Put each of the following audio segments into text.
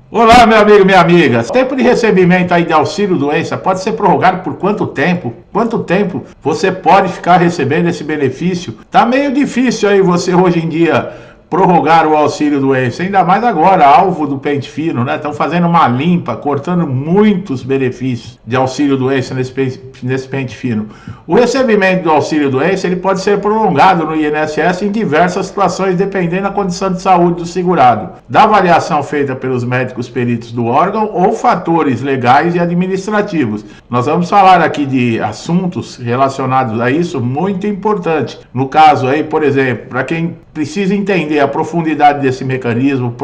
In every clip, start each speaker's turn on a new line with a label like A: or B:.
A: Olá, meu amigo, minha amiga. O tempo de recebimento aí de auxílio-doença pode ser prorrogado por quanto tempo? Quanto tempo você pode ficar recebendo esse benefício? Tá meio difícil aí você hoje em dia prorrogar o auxílio-doença, ainda mais agora, alvo do pente fino, né? Estão fazendo uma limpa, cortando muitos benefícios de auxílio-doença nesse pente fino. O recebimento do auxílio-doença ele pode ser prolongado no INSS em diversas situações, dependendo da condição de saúde do segurado, da avaliação feita pelos médicos peritos do órgão ou fatores legais e administrativos. Nós vamos falar aqui de assuntos relacionados a isso muito importante. No caso aí, por exemplo, para quem precisa entender a profundidade desse mecanismo,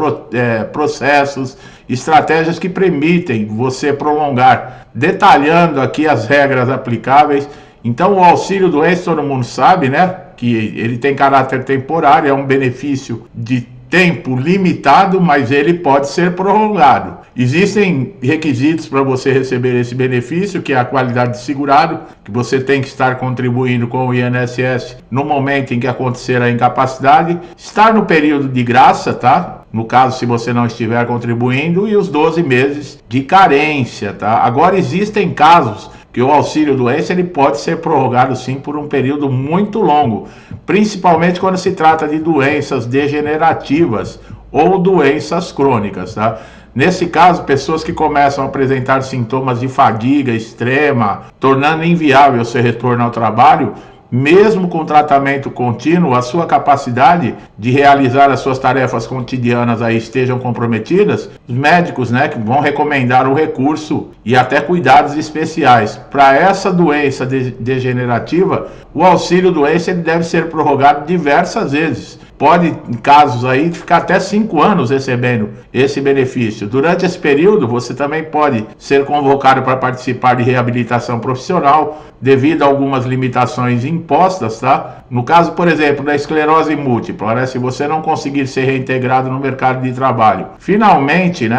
A: processos, estratégias que permitem você prolongar, detalhando aqui as regras aplicáveis. Então, o auxílio-doença, todo mundo sabe, né? Que ele tem caráter temporário, é um benefício de tempo limitado, mas ele pode ser prorrogado. Existem requisitos para você receber esse benefício, que é a qualidade de segurado, que você tem que estar contribuindo com o INSS no momento em que acontecer a incapacidade, estar no período de graça, tá? No caso, se você não estiver contribuindo, e os 12 meses de carência, tá? Agora, existem casos que o auxílio-doença ele pode ser prorrogado sim por um período muito longo, principalmente quando se trata de doenças degenerativas ou doenças crônicas, tá? Nesse caso, pessoas que começam a apresentar sintomas de fadiga extrema, tornando inviável o seu retorno ao trabalho, mesmo com tratamento contínuo, a sua capacidade de realizar as suas tarefas cotidianas aí estejam comprometidas, os médicos, né, que vão recomendar o recurso e até cuidados especiais. Para essa doença degenerativa, o auxílio-doença ele deve ser prorrogado diversas vezes. Pode, em casos aí, ficar até 5 anos recebendo esse benefício. Durante esse período, você também pode ser convocado para participar de reabilitação profissional, devido a algumas limitações impostas, tá? No caso, por exemplo, da esclerose múltipla, né? Se você não conseguir ser reintegrado no mercado de trabalho. Finalmente, né,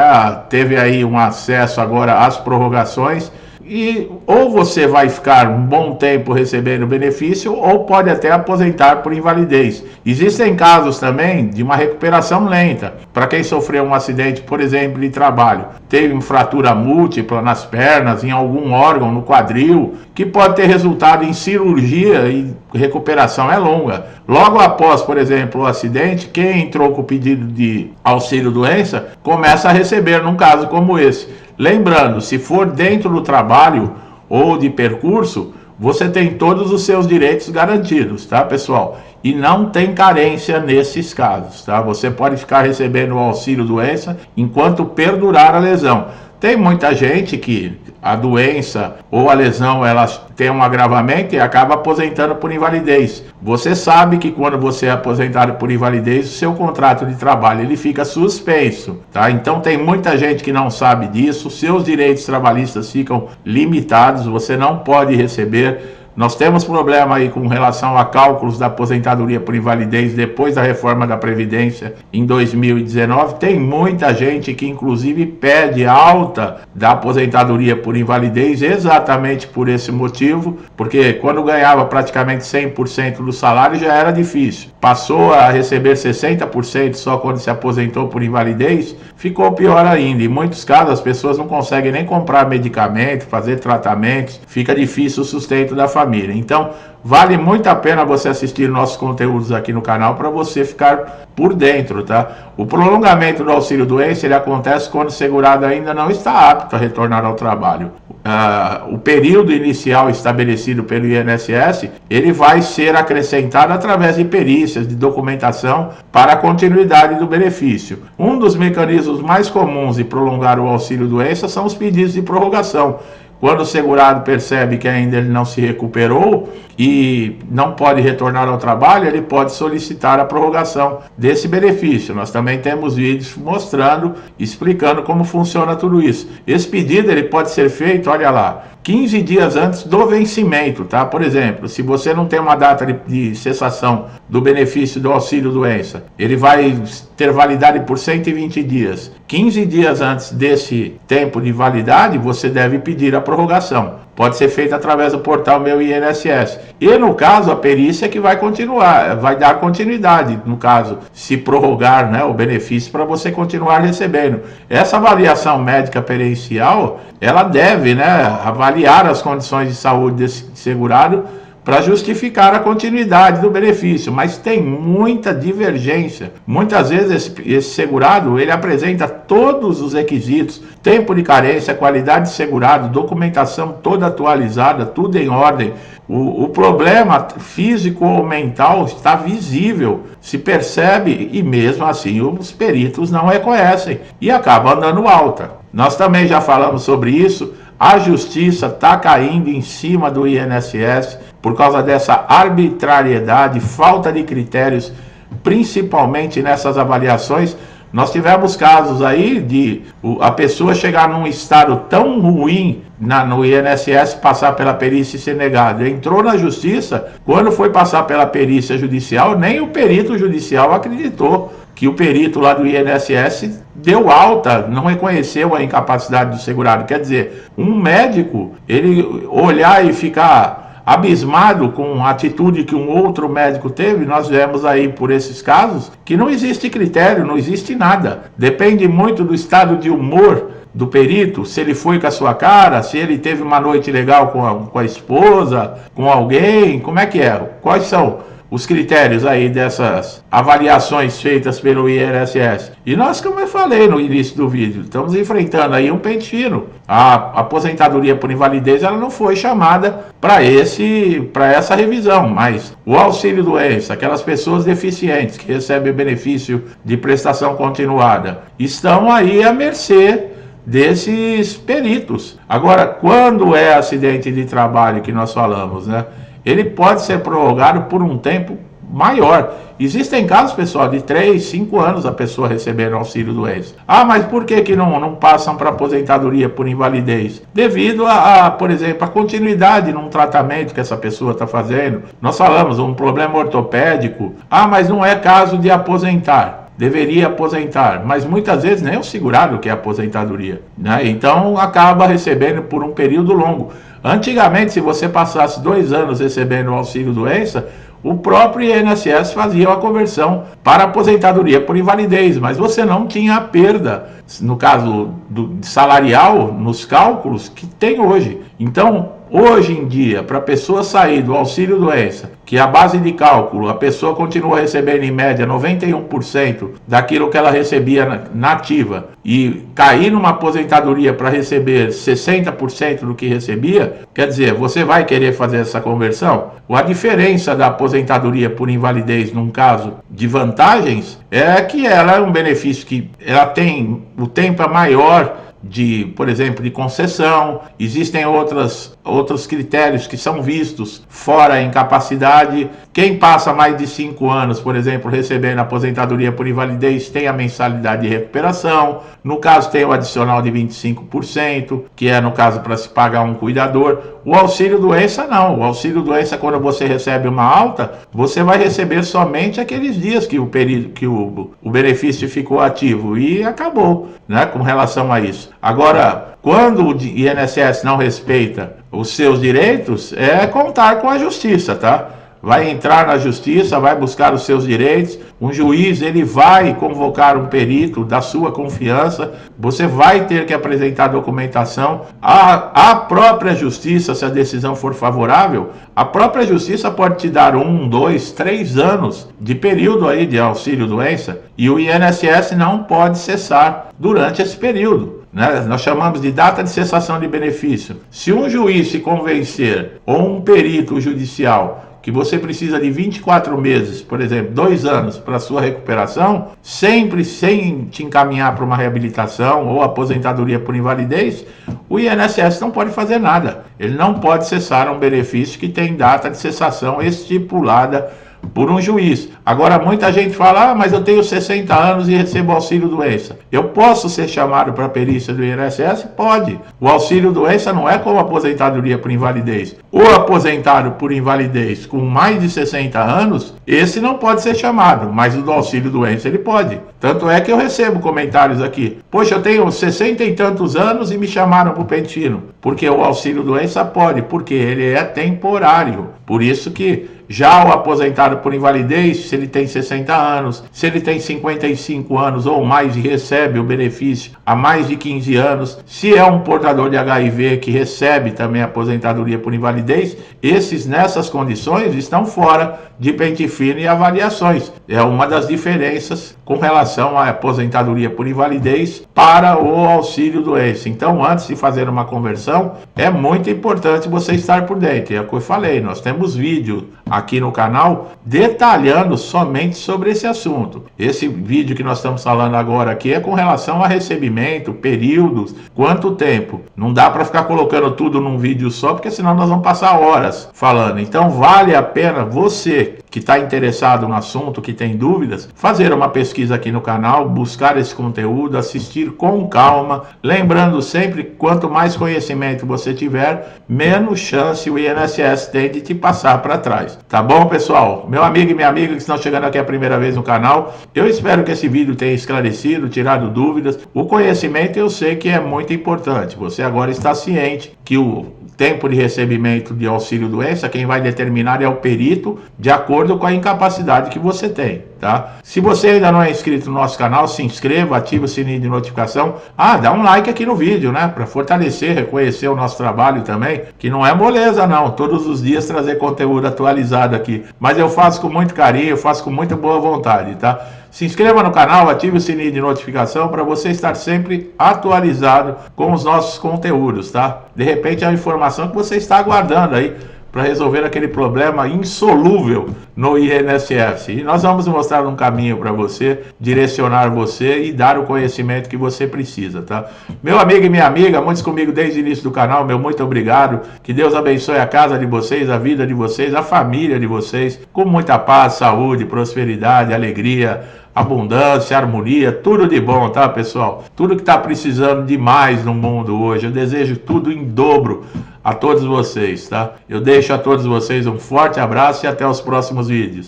A: teve aí um acesso agora às prorrogações, e ou você vai ficar um bom tempo recebendo benefício ou pode até aposentar por invalidez. Existem casos também de uma recuperação lenta. Para quem sofreu um acidente, por exemplo, de trabalho, teve uma fratura múltipla nas pernas, em algum órgão, no quadril, que pode ter resultado em cirurgia e recuperação é longa. Logo após, por exemplo, o acidente, quem entrou com o pedido de auxílio-doença começa a receber num caso como esse. Lembrando, se for dentro do trabalho ou de percurso, você tem todos os seus direitos garantidos, tá, pessoal? E não tem carência nesses casos, tá? Você pode ficar recebendo o auxílio-doença enquanto perdurar a lesão. Tem muita gente que a doença ou a lesão ela tem um agravamento e acaba aposentando por invalidez. Você sabe que quando você é aposentado por invalidez, o seu contrato de trabalho ele fica suspenso, tá? Então tem muita gente que não sabe disso, seus direitos trabalhistas ficam limitados, você não pode receber. Nós temos problema aí com relação a cálculos da aposentadoria por invalidez depois da reforma da Previdência em 2019. Tem muita gente que inclusive pede alta da aposentadoria por invalidez exatamente por esse motivo, porque quando ganhava praticamente 100% do salário já era difícil. Passou a receber 60% só quando se aposentou por invalidez, ficou pior ainda. Em muitos casos as pessoas não conseguem nem comprar medicamento, fazer tratamentos, fica difícil o sustento da família. Então, vale muito a pena você assistir nossos conteúdos aqui no canal para você ficar por dentro, tá? O prolongamento do auxílio-doença ele acontece quando o segurado ainda não está apto a retornar ao trabalho. O período inicial estabelecido pelo INSS, ele vai ser acrescentado através de perícias, de documentação para a continuidade do benefício. Um dos mecanismos mais comuns de prolongar o auxílio-doença são os pedidos de prorrogação. Quando o segurado percebe que ainda ele não se recuperou e não pode retornar ao trabalho, ele pode solicitar a prorrogação desse benefício. Nós também temos vídeos mostrando, explicando como funciona tudo isso. Esse pedido ele pode ser feito, olha lá, 15 dias antes do vencimento, tá? Por exemplo, se você não tem uma data de cessação do benefício do auxílio-doença. Ele vai ter validade por 120 dias. 15 dias antes desse tempo de validade, você deve pedir a prorrogação. Pode ser feita através do portal Meu INSS. E no caso, a perícia que vai continuar, vai dar continuidade, no caso, se prorrogar, né, o benefício para você continuar recebendo. Essa avaliação médica pericial, ela deve, né, avaliar as condições de saúde desse segurado para justificar a continuidade do benefício, mas tem muita divergência. Muitas vezes esse segurado, ele apresenta todos os requisitos, tempo de carência, qualidade de segurado, documentação toda atualizada, tudo em ordem. O problema físico ou mental está visível, se percebe, e mesmo assim os peritos não reconhecem e acabam dando alta. Nós também já falamos sobre isso. A justiça está caindo em cima do INSS por causa dessa arbitrariedade, falta de critérios, principalmente nessas avaliações. Nós tivemos casos aí de a pessoa chegar num estado tão ruim no INSS, passar pela perícia e ser negado. Entrou na justiça, quando foi passar pela perícia judicial, nem o perito judicial acreditou que o perito lá do INSS deu alta, não reconheceu a incapacidade do segurado. Quer dizer, um médico, ele olhar e ficar abismado com a atitude que um outro médico teve, nós vemos aí por esses casos que não existe critério, não existe nada. Depende muito do estado de humor do perito, se ele foi com a sua cara, se ele teve uma noite legal com a esposa, com alguém, como é que é? Quais são os critérios aí dessas avaliações feitas pelo INSS? E nós, como eu falei no início do vídeo, estamos enfrentando aí um pente fino. A aposentadoria por invalidez, ela não foi chamada para essa revisão, mas o auxílio-doença, aquelas pessoas deficientes que recebem o benefício de prestação continuada, estão aí à mercê desses peritos. Agora, quando é acidente de trabalho que nós falamos, né? Ele pode ser prorrogado por um tempo maior. Existem casos, pessoal, de 3, 5 anos a pessoa recebendo auxílio-doença. Ah, mas por que não passam para aposentadoria por invalidez? Devido por exemplo, a continuidade num tratamento que essa pessoa está fazendo. Nós falamos, um problema ortopédico. Ah, mas não é caso de aposentar. Deveria aposentar, mas muitas vezes nem o segurado quer aposentadoria, né? Então acaba recebendo por um período longo. Antigamente, se você passasse 2 anos recebendo o auxílio-doença, o próprio INSS fazia a conversão para aposentadoria por invalidez, mas você não tinha a perda, no caso salarial, nos cálculos que tem hoje. Então, hoje em dia, para a pessoa sair do auxílio-doença, que a base de cálculo, a pessoa continua recebendo em média 91% daquilo que ela recebia na ativa, e cair numa aposentadoria para receber 60% do que recebia, quer dizer, você vai querer fazer essa conversão? A diferença da aposentadoria por invalidez, num caso de vantagens, é que ela é um benefício que ela tem, o tempo é maior, por exemplo, de concessão. Existem outros critérios que são vistos fora a incapacidade. Quem passa mais de 5 anos, por exemplo, recebendo aposentadoria por invalidez, tem a mensalidade de recuperação. No caso, tem o adicional de 25%, que é, no caso, para se pagar um cuidador. O auxílio-doença não. O auxílio-doença, quando você recebe uma alta, você vai receber somente aqueles dias que o benefício ficou ativo, e acabou, né, com relação a isso. Agora, quando o INSS não respeita os seus direitos, é contar com a justiça, tá? Vai entrar na justiça, vai buscar os seus direitos, um juiz, ele vai convocar um perito da sua confiança, você vai ter que apresentar documentação. A própria justiça, se a decisão for favorável, a própria justiça pode te dar 1, 2, 3 anos de período aí de auxílio-doença, e o INSS não pode cessar durante esse período, né? Nós chamamos de data de cessação de benefício. Se um juiz se convencer, ou um perito judicial, que você precisa de 24 meses, por exemplo, 2 anos para sua recuperação, sempre sem te encaminhar para uma reabilitação ou aposentadoria por invalidez, o INSS não pode fazer nada. Ele não pode cessar um benefício que tem data de cessação estipulada por um juiz. Agora, muita gente fala, mas eu tenho 60 anos e recebo auxílio-doença. Eu posso ser chamado para a perícia do INSS? Pode. O auxílio-doença não é como aposentadoria por invalidez. O aposentado por invalidez com mais de 60 anos, esse não pode ser chamado, mas o do auxílio-doença ele pode. Tanto é que eu recebo comentários aqui. Poxa, eu tenho 60 e tantos anos e me chamaram para o Pentino. Porque o auxílio-doença pode, porque ele é temporário. Por isso que já o aposentado por invalidez, se ele tem 60 anos, se ele tem 55 anos ou mais e recebe o benefício há mais de 15 anos, se é um portador de HIV que recebe também a aposentadoria por invalidez, esses nessas condições estão fora de pente fino e avaliações. É uma das diferenças com relação à aposentadoria por invalidez para o auxílio-doença. Então, antes de fazer uma conversão, é muito importante você estar por dentro. É o que eu falei, nós temos vídeo aqui no canal detalhando somente sobre esse assunto. Esse vídeo que nós estamos falando agora aqui é com relação a recebimento, períodos, quanto tempo. Não dá para ficar colocando tudo num vídeo só, porque senão nós vamos passar horas falando. Então vale a pena você que está interessado no assunto, que tem dúvidas, fazer uma pesquisa aqui no canal, buscar esse conteúdo, assistir com calma, lembrando sempre, quanto mais conhecimento você tiver, menos chance o INSS tem de te passar para trás. Tá bom, pessoal? Meu amigo e minha amiga que estão chegando aqui a primeira vez no canal, eu espero que esse vídeo tenha esclarecido, tirado dúvidas. O conhecimento eu sei que é muito importante. Você agora está ciente que o tempo de recebimento de auxílio-doença, quem vai determinar é o perito, de acordo com a incapacidade que você tem, tá? Se você ainda não é inscrito no nosso canal, se inscreva, ative o sininho de notificação. Dá um like aqui no vídeo, né? Para fortalecer, reconhecer o nosso trabalho também, que não é moleza não, todos os dias trazer conteúdo atualizado aqui. Mas eu faço com muito carinho, faço com muita boa vontade, tá? Se inscreva no canal, ative o sininho de notificação para você estar sempre atualizado com os nossos conteúdos, tá? De repente é uma informação que você está aguardando aí para resolver aquele problema insolúvel no INSS. E nós vamos mostrar um caminho para você, direcionar você e dar o conhecimento que você precisa, tá? Meu amigo e minha amiga, muitos comigo desde o início do canal, meu muito obrigado. Que Deus abençoe a casa de vocês, a vida de vocês, a família de vocês, com muita paz, saúde, prosperidade, alegria, abundância, harmonia, tudo de bom, tá, pessoal? Tudo que está precisando demais no mundo hoje. Eu desejo tudo em dobro a todos vocês, tá? Eu deixo a todos vocês um forte abraço e até os próximos vídeos.